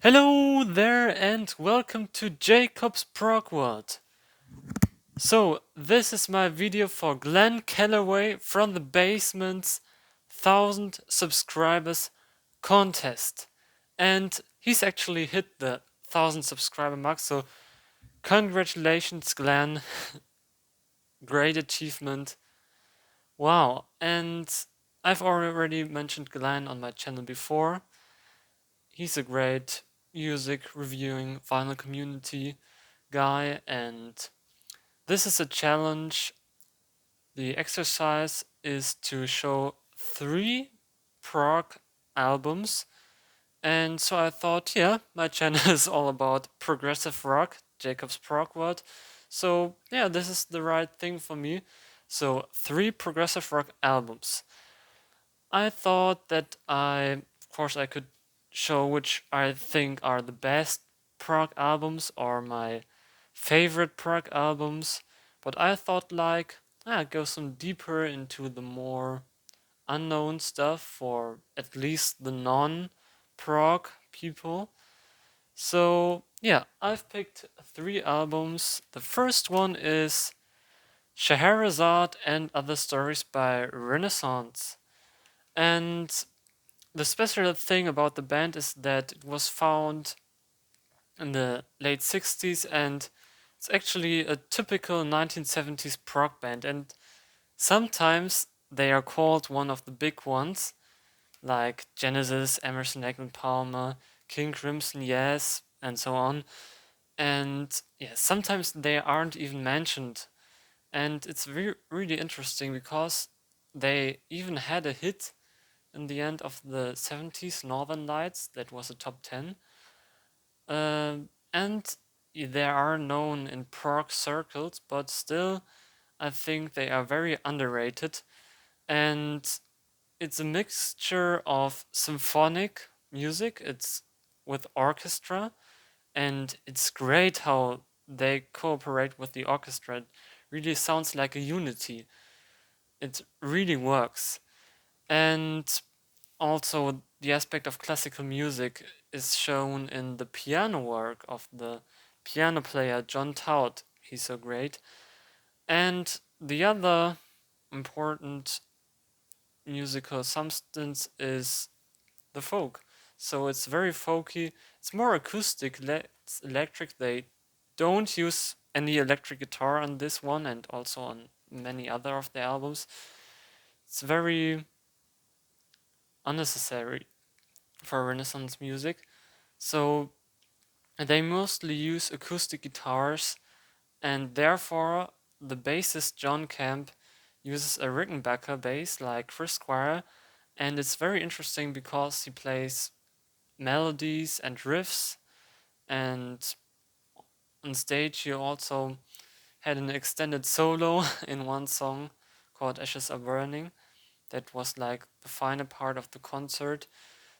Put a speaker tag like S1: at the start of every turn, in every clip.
S1: Hello there and welcome to Jacob's Prog World. So, this is my video for Glen Kellaway from the Basement's 1000 subscribers contest. And he's actually hit the 1000 subscriber mark, so congratulations, Glen. Great achievement. Wow. And I've already mentioned Glen on my channel before. He's a great music reviewing vinyl community guy, and this is a challenge. The exercise is to show 3 prog albums, and so I thought, yeah, my channel is all about progressive rock, Jacob's Prog World, so yeah, this is the right thing for me. So 3 progressive rock albums. I thought that of course, I could show which I think are the best prog albums or my favorite prog albums, but I thought go some deeper into the more unknown stuff for at least the non-prog people. So yeah, I've picked 3 albums. The first one is Scheherazade and Other Stories by Renaissance. And the special thing about the band is that it was found in the late 60s, and it's actually a typical 1970s prog band, and sometimes they are called one of the big ones, like Genesis, Emerson, Lake and Palmer, King Crimson, Yes, and so on. And yeah, sometimes they aren't even mentioned, and it's really interesting because they even had a hit in the end of the 70s, Northern Lights, that was a top 10. And they are known in prog circles, but still, I think they are very underrated. And it's a mixture of symphonic music, it's with orchestra, and it's great how they cooperate with the orchestra. It really sounds like a unity. It really works. And also, the aspect of classical music is shown in the piano work of the piano player John Taut. He's so great. And the other important musical substance is the folk. So it's very folky. It's more acoustic, less electric. They don't use any electric guitar on this one and also on many other of the albums. It's very unnecessary for Renaissance music. So they mostly use acoustic guitars, and therefore the bassist John Camp uses a Rickenbacker bass like Chris Squire, and it's very interesting because he plays melodies and riffs, and on stage he also had an extended solo in one song called Ashes Are Burning. That was like the final part of the concert.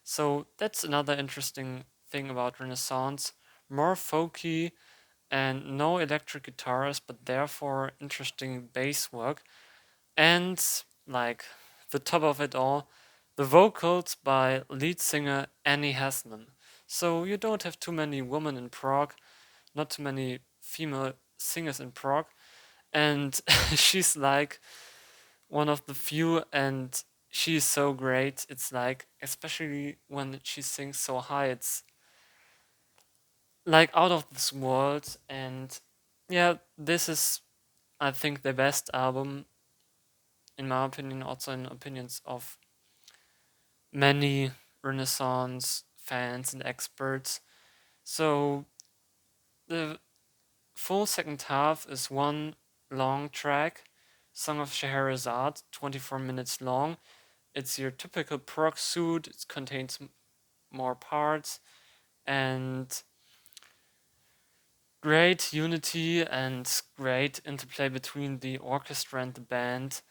S1: So that's another interesting thing about Renaissance. More folky and no electric guitars, but therefore interesting bass work. And like the top of it all, the vocals by lead singer Annie Hasman. So you don't have too many women in prog, not too many female singers in prog, and she's like one of the few, and she's so great. It's like, especially when she sings so high, it's like out of this world. And yeah, this is, I think, the best album in my opinion, also in opinions of many Renaissance fans and experts. So the full second half is one long track, Song of Scheherazade, 24 minutes long. It's your typical prog suite. It contains more parts and great unity and great interplay between the orchestra and the band.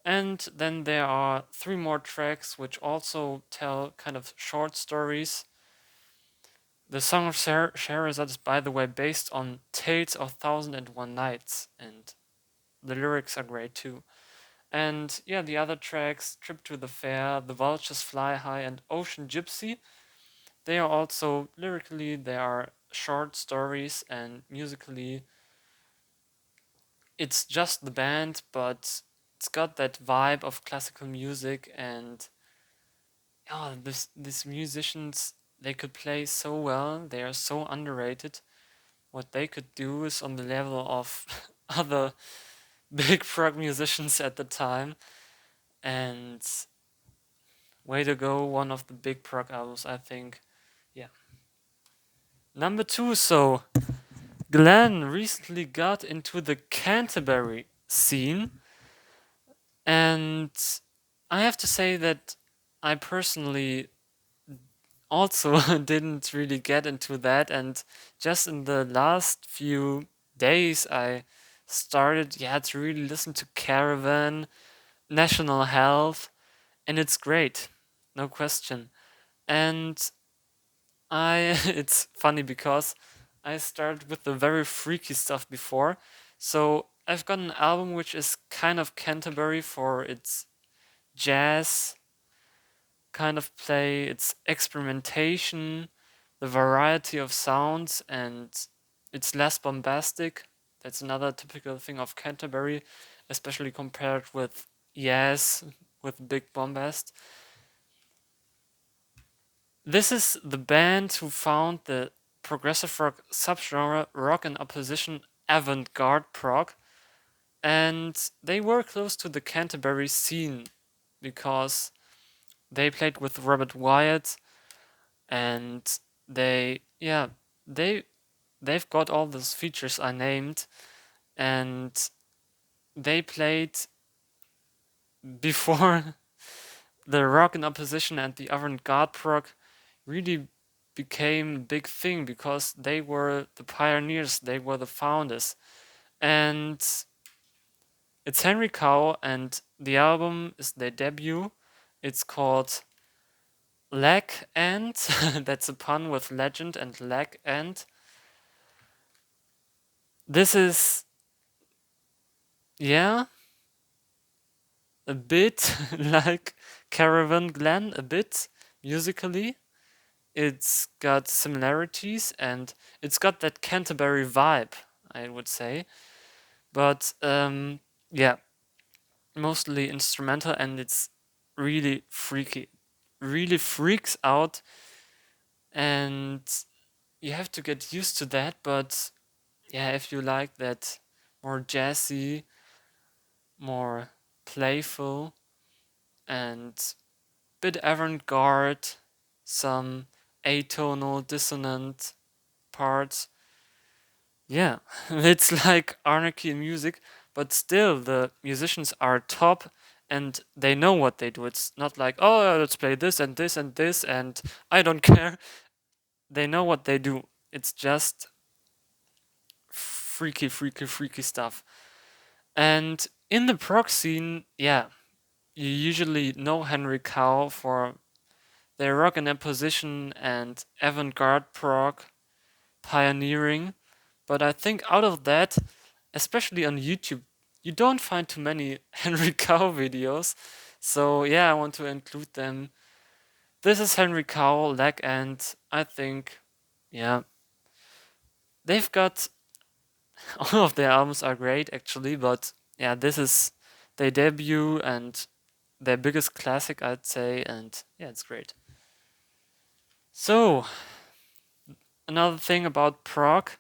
S1: And then there are 3 more tracks which also tell kind of short stories. The Song of Scheherazade is, by the way, based on Tales of Thousand and One Nights, and the lyrics are great too. And yeah, the other tracks, Trip to the Fair, The Vultures Fly High, and Ocean Gypsy, they are also lyrically, they are short stories, and musically it's just the band, but it's got that vibe of classical music. And oh, these musicians, they could play so well, they are so underrated. What they could do is on the level of other big prog musicians at the time. And way to go, one of the big prog albums, I think. Yeah. Number 2, so Glenn recently got into the Canterbury scene, and I have to say that I personally also didn't really get into that, and just in the last few days I started to really listen to Caravan, National Health, and it's great, no question. And it's funny because I started with the very freaky stuff before. So I've got an album which is kind of Canterbury for its jazz kind of play, its experimentation, the variety of sounds, and it's less bombastic. That's another typical thing of Canterbury, especially compared with Yes, with big bombast. This is the band who found the progressive rock subgenre rock in opposition avant-garde prog, and they were close to the Canterbury scene because they played with Robert Wyatt, and they they've got all those features I named, and they played before the rock in opposition and the avant-garde prog really became a big thing, because they were the pioneers, they were the founders. And it's Henry Cow, and the album is their debut. It's called Leg End. That's a pun with legend and leg end. This is, yeah, a bit like Caravan Glen, a bit musically. It's got similarities, and it's got that Canterbury vibe, I would say. But yeah, mostly instrumental, and it's really freaky. Really freaks out, and you have to get used to that. But yeah, if you like that more jazzy, more playful, and bit avant-garde, some atonal dissonant parts. Yeah, it's like anarchy in music, but still the musicians are top, and they know what they do. It's not like, oh, let's play this and this and this and I don't care. They know what they do. It's just freaky, freaky, freaky stuff. And in the prog scene, yeah, you usually know Henry Cow for their rock in imposition and avant-garde prog pioneering. But I think out of that, especially on YouTube, you don't find too many Henry Cow videos. So yeah, I want to include them. This is Henry Cow, Leg End. I think, yeah, they've got all of their albums are great actually, but yeah, this is their debut and their biggest classic, I'd say, and yeah, it's great. So another thing about prog,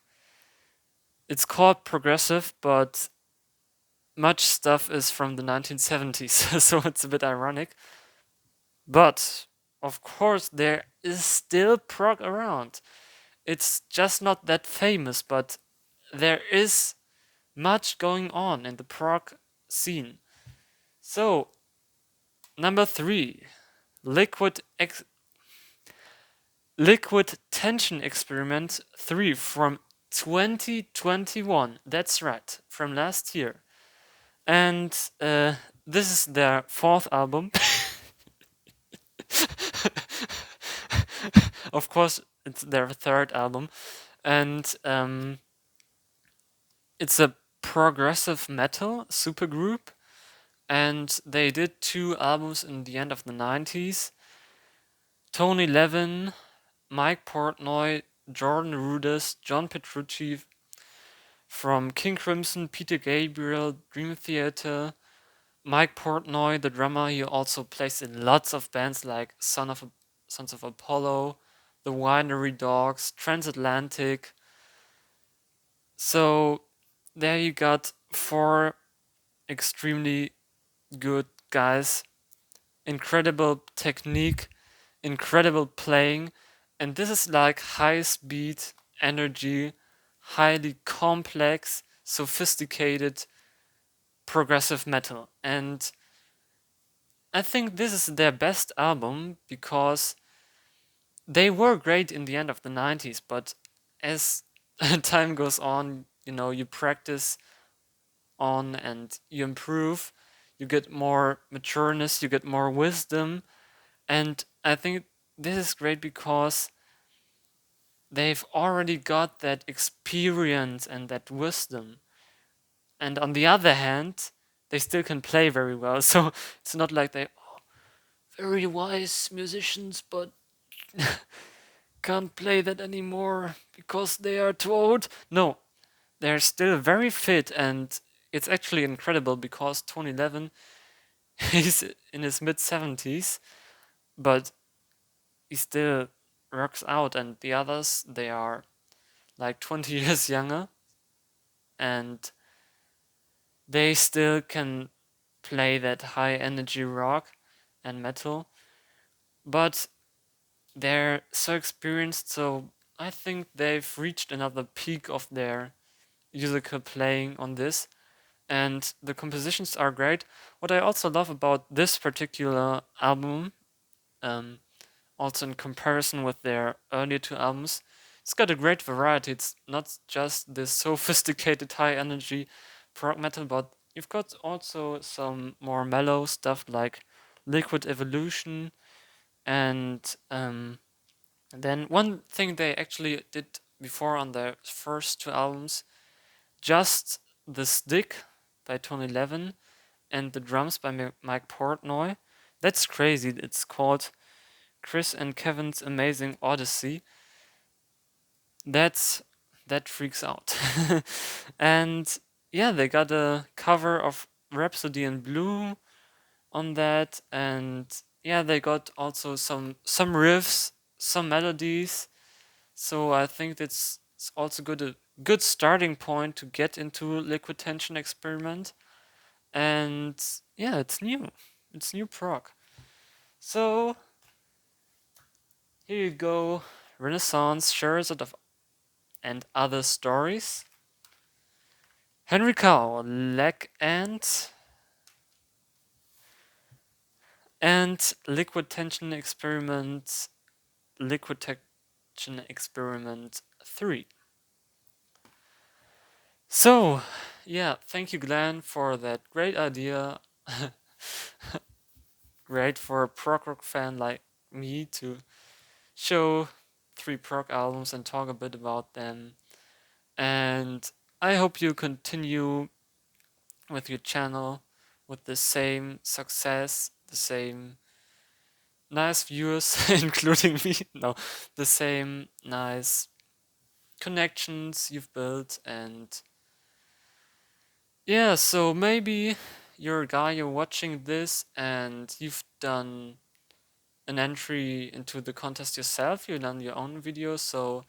S1: it's called progressive, but much stuff is from the 1970s, so it's a bit ironic. But of course, there is still prog around. It's just not that famous, but there is much going on in the prog scene. So, number 3, Liquid Liquid Tension Experiment 3 from 2021. That's right, from last year. And this is their 4th album. Of course, it's their 3rd album. And it's a progressive metal supergroup. And they did 2 albums in the end of the 90s. Tony Levin Mike Portnoy, Jordan Rudess, John Petrucci from King Crimson, Peter Gabriel, Dream Theater, Mike Portnoy, the drummer. He also plays in lots of bands like Sons of Apollo, The Winery Dogs, Transatlantic. So there you got four extremely good guys, incredible technique, incredible playing, and this is like high speed energy, highly complex, sophisticated progressive metal. And I think this is their best album because they were great in the end of the 90s, but as time goes on, you know, you practice on and you improve, you get more matureness, you get more wisdom, and I think this is great because they've already got that experience and that wisdom. And on the other hand, they still can play very well. So it's not like they very wise musicians, but can't play that anymore because they are too old. No, they're still very fit, and it's actually incredible because Tony Levin, he's in his mid 70s, but he still works out, and the others, they are like 20 years younger, and they still can play that high energy rock and metal, but they're so experienced, so I think they've reached another peak of their musical playing on this, and the compositions are great. What I also love about this particular album, um, also in comparison with their earlier two albums, it's got a great variety. It's not just this sophisticated high energy prog metal, but you've got also some more mellow stuff like Liquid Evolution, and then one thing they actually did before on their first two albums, Just the Stick by Tony Levin and the drums by Mike Portnoy. That's crazy. It's called Chris and Kevin's Amazing Odyssey. That freaks out. And yeah, they got a cover of Rhapsody in Blue on that, and yeah, they got also some riffs, some melodies. So I think it's also a good starting point to get into Liquid Tension Experiment. And yeah, it's new. It's new prog. So here you go. Renaissance, Sherazade of and Other Stories. Henry Cow, Leg and Liquid Tension Experiment, Liquid Tension Experiment 3. So, yeah, thank you, Glenn, for that great idea. Great for a prog rock fan like me to show 3 prog albums and talk a bit about them. And I hope you continue with your channel with the same success, the same nice viewers, including me. No, the same nice connections you've built. And yeah, so maybe you're a guy, you're watching this and you've done an entry into the contest yourself, you've done your own video, so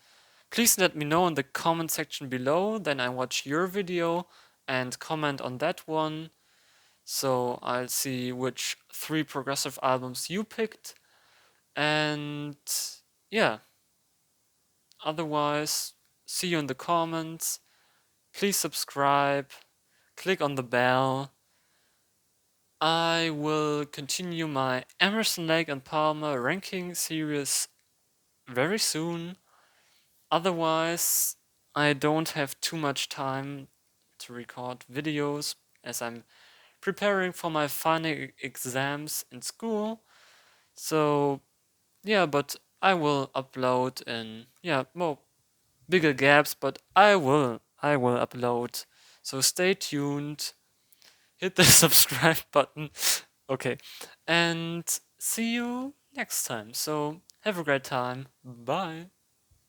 S1: please let me know in the comment section below, then I watch your video and comment on that one. So I'll see which 3 progressive albums you picked. And yeah, otherwise, see you in the comments. Please subscribe, click on the bell. I will continue my Emerson, Lake and Palmer ranking series very soon. Otherwise, I don't have too much time to record videos as I'm preparing for my final exams in school. So yeah, but I will upload in more bigger gaps, but I will upload. So stay tuned. Hit the subscribe button. Okay. And see you next time. So Have a great time. Bye.